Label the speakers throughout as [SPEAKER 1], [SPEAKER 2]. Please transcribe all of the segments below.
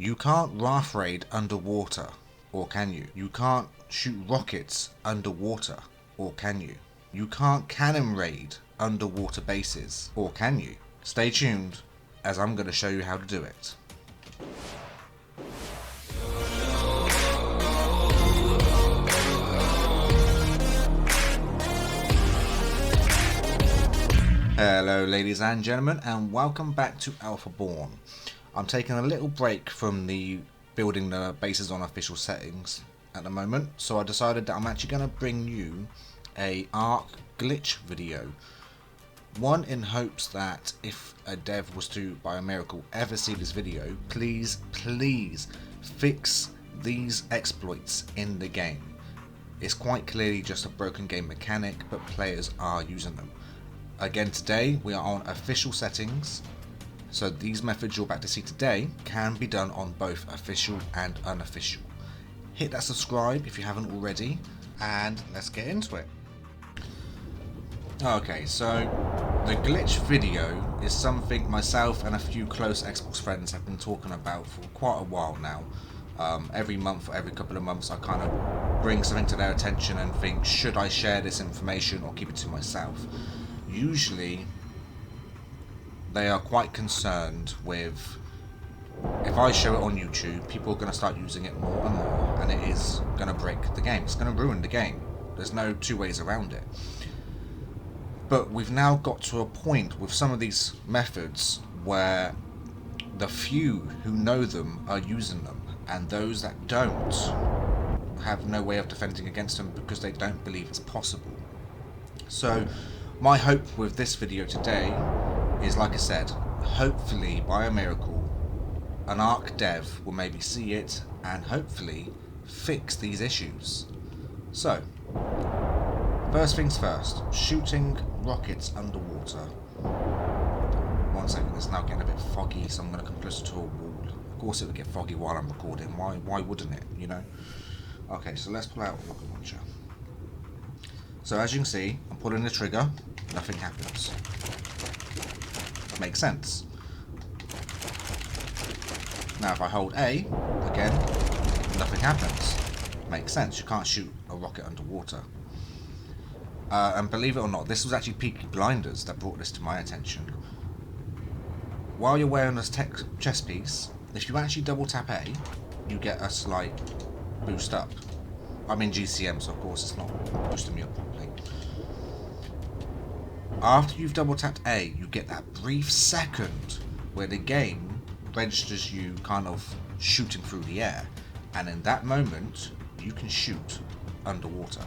[SPEAKER 1] You can't raft raid underwater, or can you? You can't shoot rockets underwater, or can you? You can't cannon raid underwater bases, or can you? Stay tuned, as I'm going to show you how to do it. Hello ladies and gentlemen, and welcome back to Alpha Born. I'm taking a little break from the building the bases on official settings at the moment, so I decided that I'm actually going to bring you a Ark glitch video. One, in hopes that if a dev was to, by a miracle, ever see this video, please fix these exploits in the game. It's quite clearly just a broken game mechanic, but players are using them. Again, today we are on official settings, so these methods you're about to see today can be done on both official and unofficial. Hit that subscribe if you haven't already, and let's get into it. Okay, so the glitch video is something myself and a few close Xbox friends have been talking about for quite a while now. Every month or every couple of months I kind of bring something to their attention and think, should I share this information or keep it to myself? Usually they are quite concerned with, if I show it on YouTube, people are going to start using it more and more, and it is going to break the game. It's going to ruin the game. There's no two ways around it. But we've now got to a point with some of these methods where the few who know them are using them, and those that don't have no way of defending against them because they don't believe it's possible. So my hope with this video today is, like I said, hopefully by a miracle an Ark dev will maybe see it and hopefully fix these issues. So first things first, shooting rockets underwater. One second, it's now getting a bit foggy, so I'm going to come closer to a wall. Of course it would get foggy while I'm recording, why wouldn't it, you know? Okay, so let's pull out a rocket launcher. So as you can see, I'm pulling the trigger, nothing happens. Makes sense. Now if I hold A, again, nothing happens. Makes sense, you can't shoot a rocket underwater. And believe it or not, this was actually Peaky Blinders that brought this to my attention. While you're wearing this chest piece, if you actually double tap A, you get a slight boost up. I'm in GCM, so of course it's not boosting me up properly. After you've double tapped A, you get that brief second where the game registers you kind of shooting through the air, and in that moment you can shoot underwater.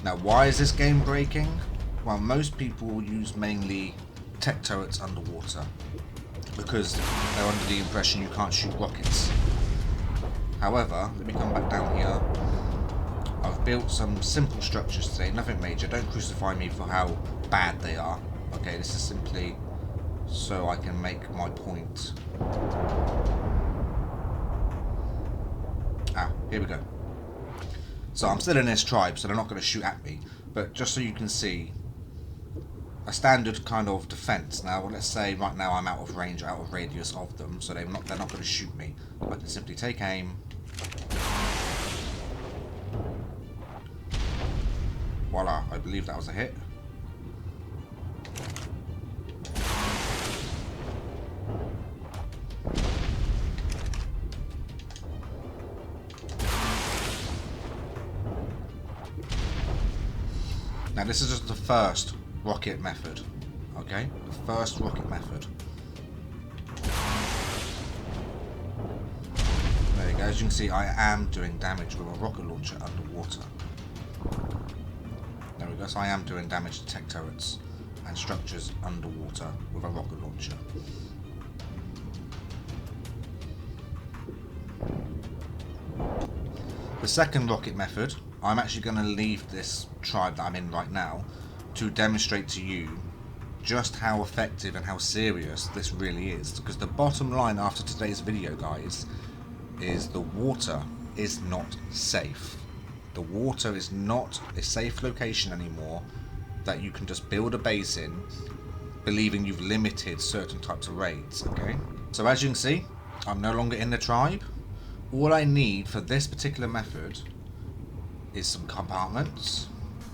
[SPEAKER 1] Now why is this game breaking? Well, most people use mainly tech turrets underwater because they're under the impression you can't shoot rockets. However, let me come back down here. I've built some simple structures today, nothing major. Don't crucify me for how bad they are. Okay, this is simply so I can make my point. Here we go. So I'm still in this tribe, so they're not going to shoot at me, but just so you can see a standard kind of defense. Now let's say right now I'm out of range, out of radius of them, so they're not going to shoot me. I can simply take aim, voila, I believe that was a hit. Now this is just the first rocket method, okay? The first rocket method. There you go, as you can see I am doing damage with a rocket launcher underwater. There we go, so I am doing damage to tech turrets and structures underwater with a rocket launcher. The second rocket method, I'm actually going to leave this tribe that I'm in right now to demonstrate to you just how effective and how serious this really is. Because the bottom line after today's video, guys, is the water is not safe. The water is not a safe location anymore that you can just build a base in, believing you've limited certain types of raids, okay? So as you can see, I'm no longer in the tribe. All I need for this particular method is some compartments,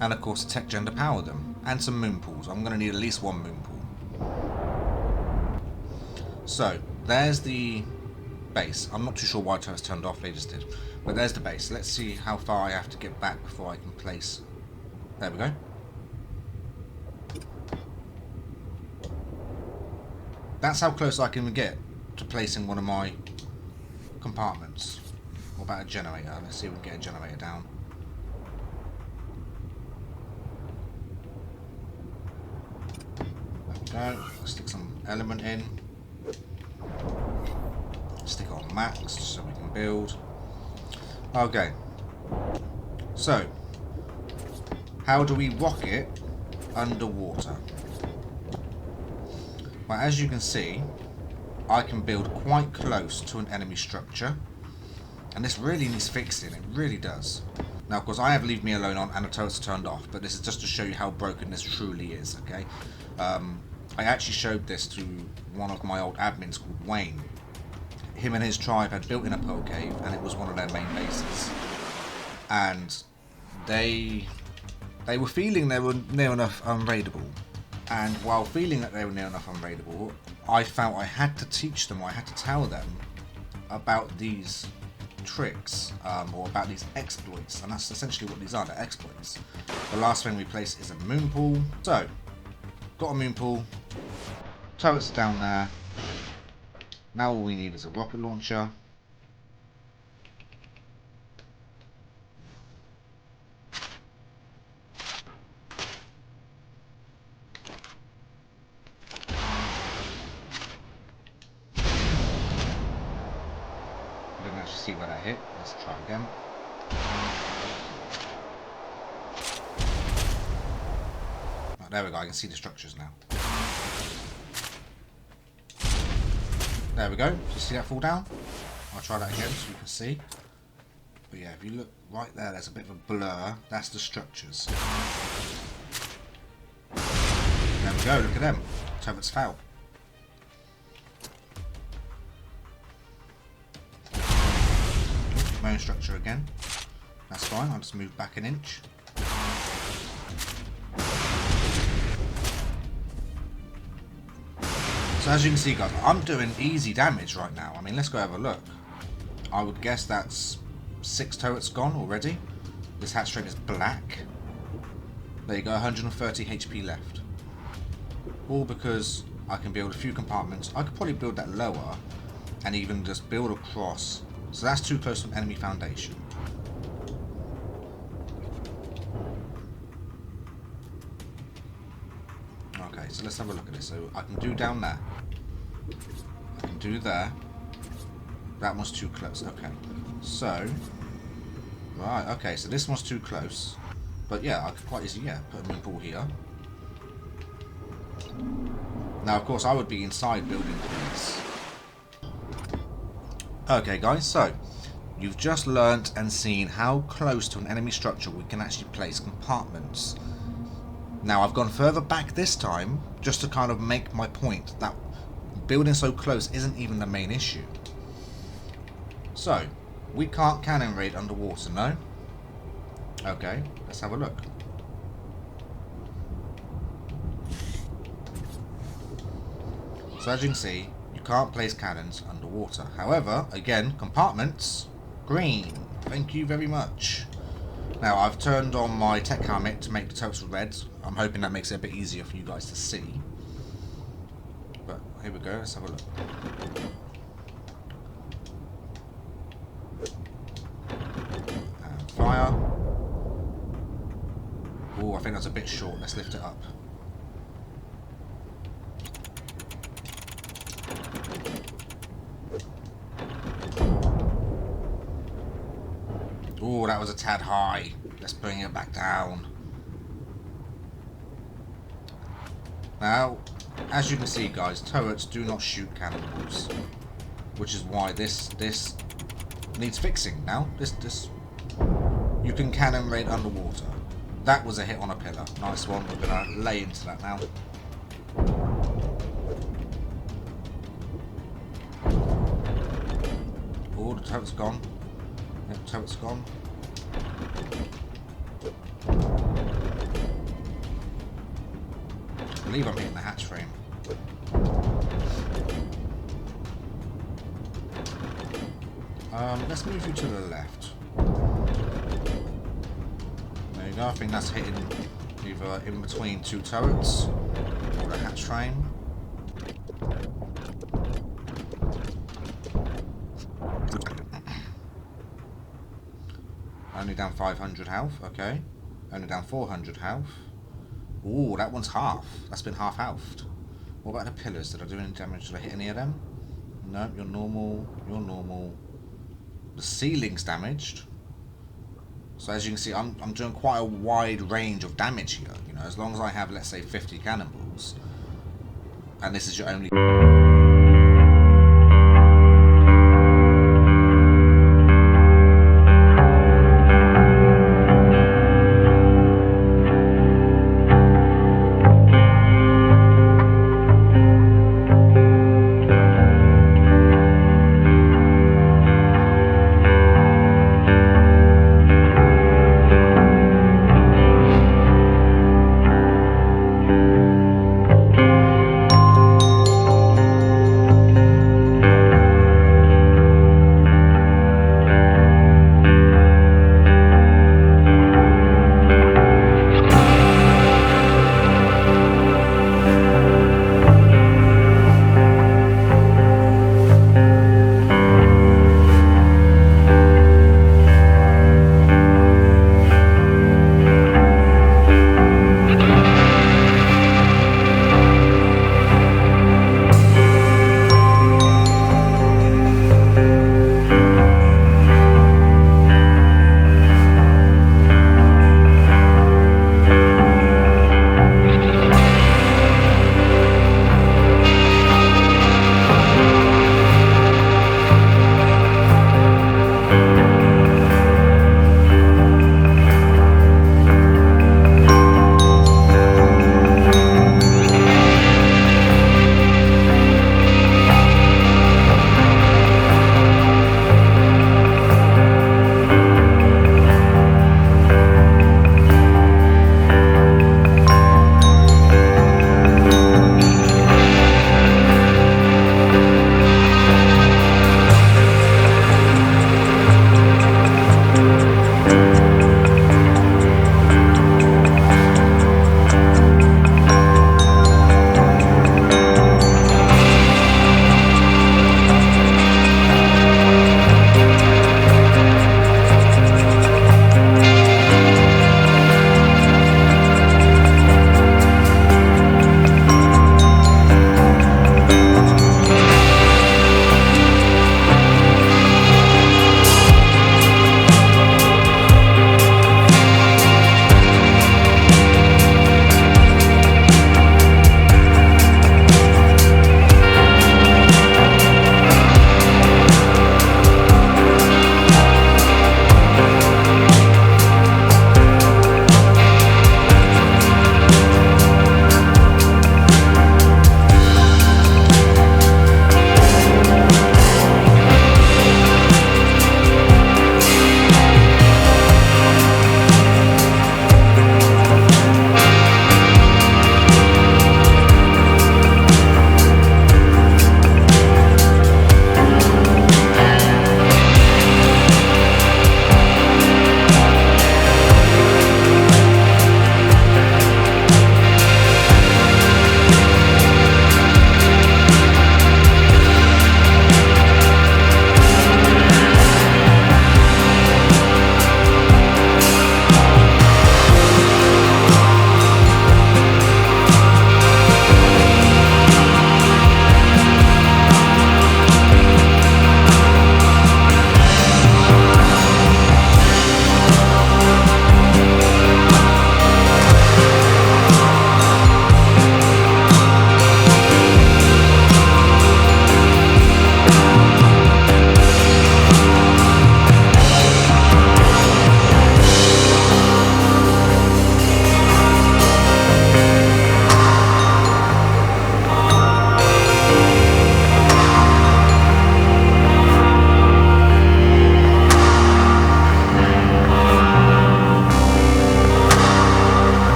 [SPEAKER 1] and of course a tech gen to power them, and some moon pools. I'm going to need at least one moon pool. So, there's the base. I'm not too sure why turrets turned off, they just did. But there's the base. Let's see how far I have to get back before I can place. There we go. That's how close I can get to placing one of my compartments. What about a generator? Let's see if we can get a generator down. There we go. Let's stick some element in. Stick it on max so we can build. Okay. So, how do we rocket underwater? Well, as you can see, I can build quite close to an enemy structure, and this really needs fixing. It really does. Now, of course, I have leave me alone on and the turrets are turned off, but this is just to show you how broken this truly is. Okay. I actually showed this to one of my old admins called Wayne. Him and his tribe had built in a pearl cave, and it was one of their main bases. And they were feeling they were near enough unraidable. And while feeling that they were near enough unraidable, I felt I had to teach them, I had to tell them about these tricks, or about these exploits. And that's essentially what these are, they're exploits. The last thing we place is a moon pool. So, got a moon pool, turrets down there. Now all we need is a rocket launcher. I didn't actually see where that hit. Let's try again. Right, there we go, I can see the structures now. There we go. Just see that fall down? I'll try that again so you can see. But yeah, if you look right there, there's a bit of a blur. That's the structures. There we go, look at them. Turrets fell. My own structure again. That's fine, I'll just move back an inch. So as you can see, guys, I'm doing easy damage right now. I mean, let's go have a look. I would guess that's 6 turrets gone already. This hatch train is black. There you go, 130 HP left. All because I can build a few compartments. I could probably build that lower and even just build across. So that's too close to an enemy foundation. Okay, so let's have a look at this. So I can do down there. I can do there. That one's too close. Okay. So, right, okay, so this one's too close. But yeah, I could quite easily, yeah, put a moon pool here. Now, of course, I would be inside building these. Okay, guys, so you've just learnt and seen how close to an enemy structure we can actually place compartments. Now, I've gone further back this time just to kind of make my point that building so close isn't even the main issue. So, we can't cannon raid underwater, no? Okay, let's have a look. So as you can see, you can't place cannons underwater. However, again, compartments, green. Thank you very much. Now, I've turned on my tech helmet to make the turrets red. I'm hoping that makes it a bit easier for you guys to see. But here we go, let's have a look. And fire. Oh, I think that's a bit short. Let's lift it up. Oh, that was a tad high. Let's bring it back down. Now, as you can see, guys, turrets do not shoot cannonballs, which is why this needs fixing. Now, this you can cannon raid underwater. That was a hit on a pillar. Nice one. We're going to lay into that now. Oh, the turret's gone. Yep, turret's gone. I believe I'm hitting the hatch frame. Let's move you to the left. There you go. I think that's hitting either in between two turrets or the hatch frame. Only down 500 health. Okay. Only down 400 health. Ooh, that one's half. That's been half healthed. What about the pillars? Did I do any damage? Did I hit any of them? No, you're normal. You're normal. The ceiling's damaged. So as you can see, I'm doing quite a wide range of damage here. You know, as long as I have, let's say, 50 cannonballs, and this is your only